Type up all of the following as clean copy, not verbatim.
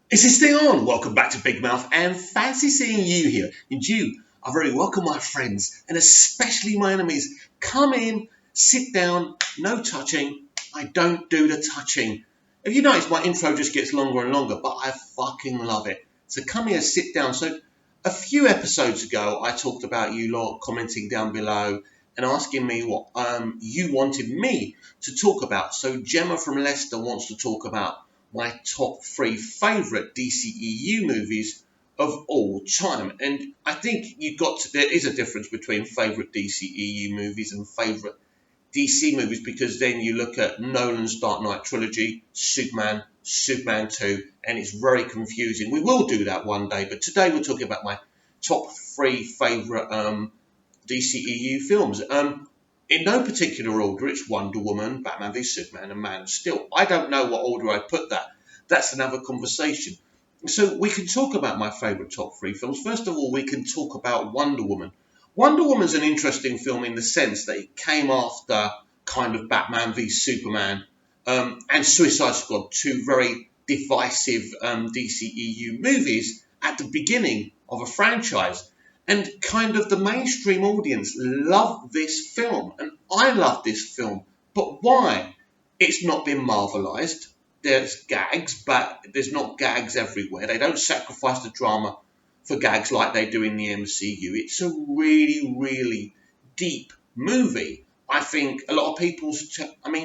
Is this thing on? Welcome back to Big Mouth and fancy seeing you here. And you are very welcome, my friends, and especially my enemies. Come in, sit down, no touching. I don't do the touching. If you notice, my intro just gets longer and longer, but I fucking love it. So come here, sit down. So a few episodes ago, I talked about you lot commenting down below and asking me what you wanted me to talk about. So Gemma from Leicester wants to talk about my top three favourite DCEU movies of all time. And I think there is a difference between favourite DCEU movies and favourite DC movies, because then you look at Nolan's Dark Knight trilogy, Superman, Superman 2, and it's very confusing. We will do that one day, but today we're talking about my top three favourite DCEU films. In no particular order, it's Wonder Woman, Batman v Superman, and Man of Steel. I don't know what order I put that. That's another conversation. So we can talk about my favourite top three films. First of all, we can talk about Wonder Woman. Wonder Woman's an interesting film in the sense that it came after kind of Batman v Superman and Suicide Squad, two very divisive DCEU movies at the beginning of a franchise. And kind of the mainstream audience loved this film, and I love this film. But why? It's not been Marvelised. There's gags, but there's not gags everywhere. They don't sacrifice the drama for gags like they do in the MCU. It's a really, really deep movie. I think a lot of people,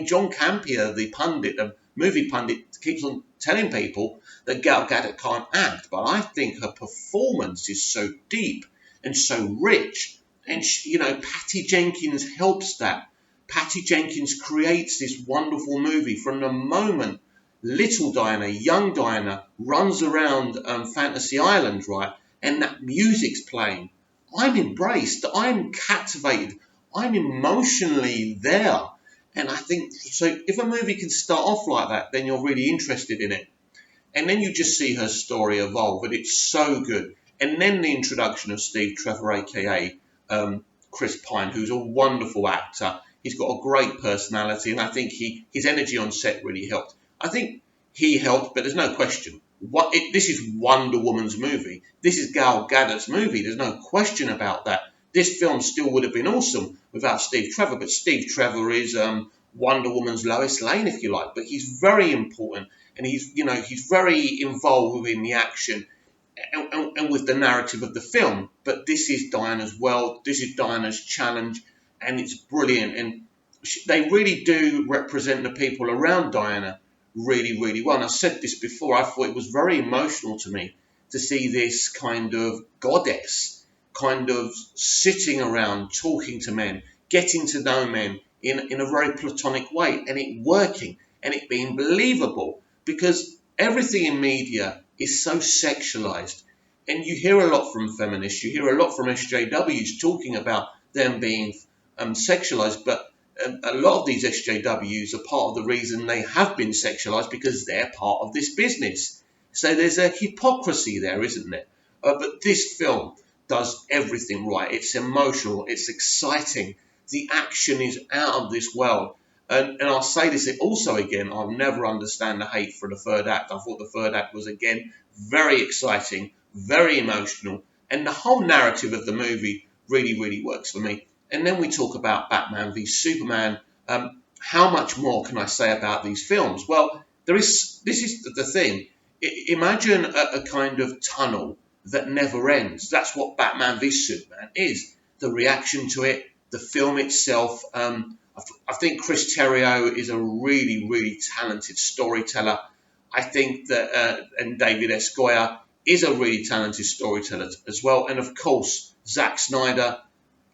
John Campion, the movie pundit, keeps on telling people that Gal Gadot can't act, but I think her performance is so deep and so rich. And, Patty Jenkins helps that. Patty Jenkins creates this wonderful movie from the moment little Diana, young Diana, runs around Fantasy Island, right? And that music's playing. I'm embraced. I'm captivated. I'm emotionally there. And I think, so if a movie can start off like that, then you're really interested in it. And then you just see her story evolve, and it's so good. And then the introduction of Steve Trevor, a.k.a. Chris Pine, who's a wonderful actor. He's got a great personality, and I think his energy on set really helped. I think he helped, but there's no question. This is Wonder Woman's movie. This is Gal Gadot's movie. There's no question about that. This film still would have been awesome without Steve Trevor, but Steve Trevor is Wonder Woman's Lois Lane, if you like. But he's very important, and he's very involved in the action and with the narrative of the film. But this is Diana's world. This is Diana's challenge, and it's brilliant. And they really do represent the people around Diana really, really well. And I've said this before, I thought it was very emotional to me to see this kind of goddess kind of sitting around talking to men, getting to know men in a very platonic way, and it working, and it being believable, because everything in media is so sexualized. And you hear a lot from feminists, you hear a lot from SJWs talking about them being sexualized, but a lot of these SJWs are part of the reason they have been sexualized, because they're part of this business. So there's a hypocrisy there, isn't there? But this film does everything right. It's emotional. It's exciting. The action is out of this world. And I'll say this also again, I'll never understand the hate for the third act. I thought the third act was, again, very exciting, very emotional. And the whole narrative of the movie really, really works for me. And then we talk about Batman v Superman. How much more can I say about these films? Well, this is the thing. Imagine a kind of tunnel that never ends. That's what Batman v Superman is. The reaction to it, the film itself. I think Chris Terrio is a really, really talented storyteller. I think that, and David S. Goyer is a really talented storyteller as well. And of course, Zack Snyder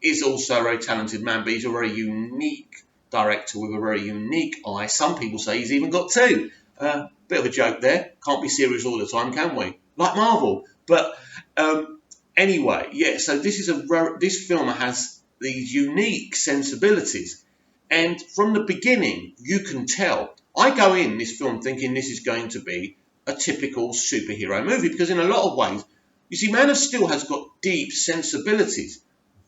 is also a very talented man, but he's a very unique director with a very unique eye. Some people say he's even got two. Bit of a joke there. Can't be serious all the time, can we? Like Marvel. But anyway, yeah. So this film has these unique sensibilities, and from the beginning, you can tell. I go in this film thinking this is going to be a typical superhero movie, because in a lot of ways, you see, Man of Steel has got deep sensibilities.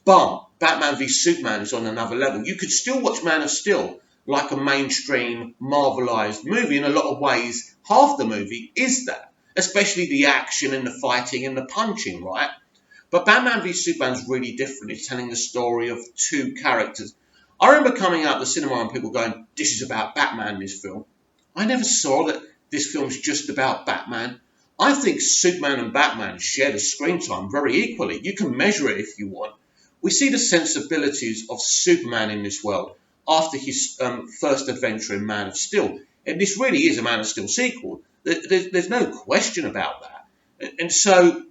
But Batman v Superman is on another level. You could still watch Man of Steel like a mainstream Marvelised movie. In a lot of ways, half the movie is that. especially the action and the fighting and the punching, right? But Batman v Superman's really different. It's telling the story of two characters. I remember coming out of the cinema and people going, this is about Batman, this film. I never saw that this film's just about Batman. I think Superman and Batman share the screen time very equally. You can measure it if you want. We see the sensibilities of Superman in this world after his first adventure in Man of Steel. And this really is a Man of Steel sequel. There's no question about that. And so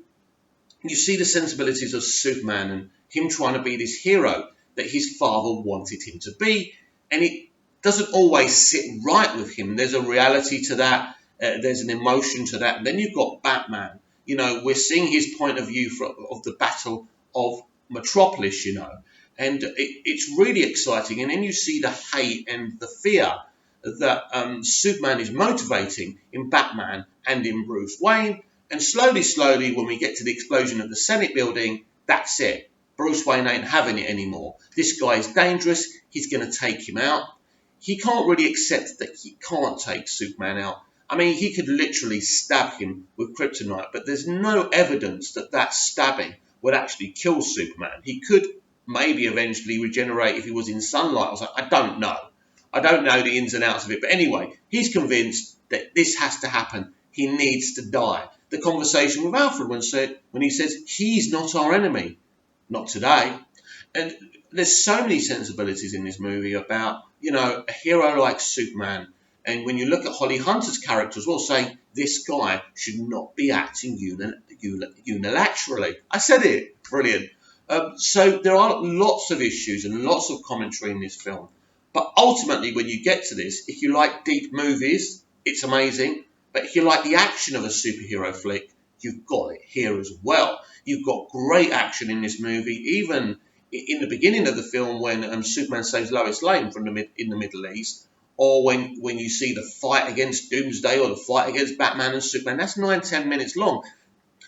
you see the sensibilities of Superman and him trying to be this hero that his father wanted him to be. And it doesn't always sit right with him. There's a reality to that. There's an emotion to that. And then you've got Batman. You know, we're seeing his point of view of the battle of Metropolis, you know. And it's really exciting. And then you see the hate and the fear that Superman is motivating in Batman and in Bruce Wayne. And slowly, when we get to the explosion of the Senate building, that's it. Bruce Wayne ain't having it anymore. This guy is dangerous. He's going to take him out. He can't really accept that he can't take Superman out. I mean, he could literally stab him with kryptonite, but there's no evidence that that stabbing would actually kill Superman. He could maybe eventually regenerate if he was in sunlight or something. I don't know. I don't know the ins and outs of it. But anyway, he's convinced that this has to happen. He needs to die. The conversation with Alfred when he says, he's not our enemy. Not today. And there's so many sensibilities in this movie about, you know, a hero like Superman. And when you look at Holly Hunter's character as well, saying this guy should not be acting unilaterally. I said it. Brilliant. So there are lots of issues and lots of commentary in this film. But ultimately, when you get to this, if you like deep movies, it's amazing. But if you like the action of a superhero flick, you've got it here as well. You've got great action in this movie, even in the beginning of the film when Superman saves Lois Lane in the Middle East, or when you see the fight against Doomsday or the fight against Batman and Superman. That's 9-10 minutes long.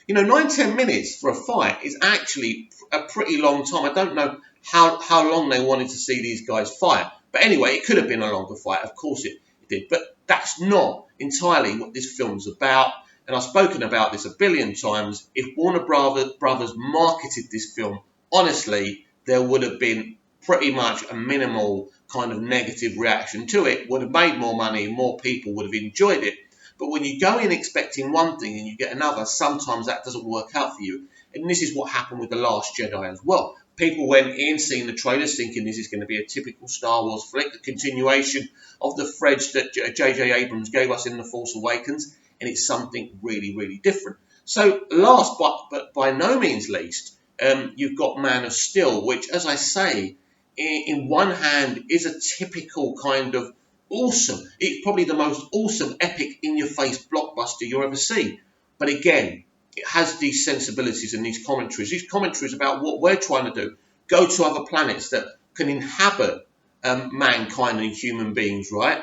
You know, 9-10 minutes for a fight is actually a pretty long time. I don't know how long they wanted to see these guys fight. But anyway, it could have been a longer fight. Of course it did. But that's not entirely what this film's about. And I've spoken about this a billion times. If Warner Brothers marketed this film, honestly, there would have been pretty much a minimal kind of negative reaction to it. Would have made more money, more people would have enjoyed it. But when you go in expecting one thing and you get another, sometimes that doesn't work out for you. And this is what happened with The Last Jedi as well. People went in seeing the trailers thinking this is going to be a typical Star Wars flick, a continuation of the threads that J.J. Abrams gave us in The Force Awakens, and it's something really, really different. So last but by no means least, you've got Man of Steel, which, as I say, in one hand is a typical kind of awesome. It's probably the most awesome, epic, in-your-face blockbuster you'll ever see. But again, it has these sensibilities and these commentaries about what we're trying to do. Go to other planets that can inhabit mankind and human beings, right?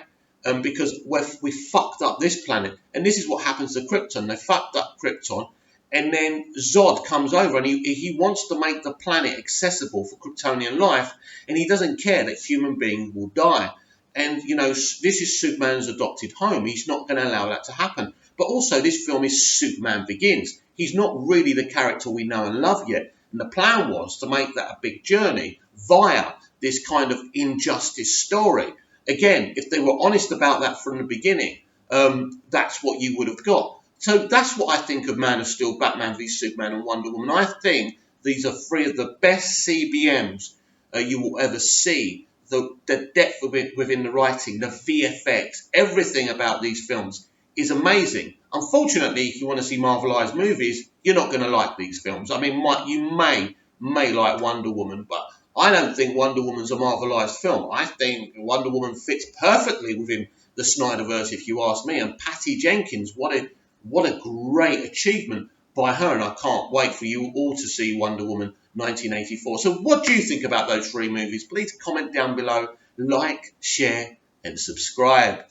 Because we fucked up this planet. And this is what happens to Krypton. They fucked up Krypton. And then Zod comes over and he wants to make the planet accessible for Kryptonian life. And he doesn't care that human beings will die. And, you know, this is Superman's adopted home. He's not going to allow that to happen. But also, this film is Superman Begins. He's not really the character we know and love yet. And the plan was to make that a big journey via this kind of injustice story. Again, if they were honest about that from the beginning, that's what you would have got. So that's what I think of Man of Steel, Batman v Superman and Wonder Woman. I think these are three of the best CBMs you will ever see. The depth within the writing, the VFX, everything about these films is amazing. Unfortunately, if you want to see Marvelized movies, you're not going to like these films. I mean, you may like Wonder Woman, but I don't think Wonder Woman's a Marvelized film. I think Wonder Woman fits perfectly within the Snyderverse, if you ask me. And Patty Jenkins, what a great achievement by her. And I can't wait for you all to see Wonder Woman 1984. So what do you think about those three movies? Please comment down below, like, share, and subscribe.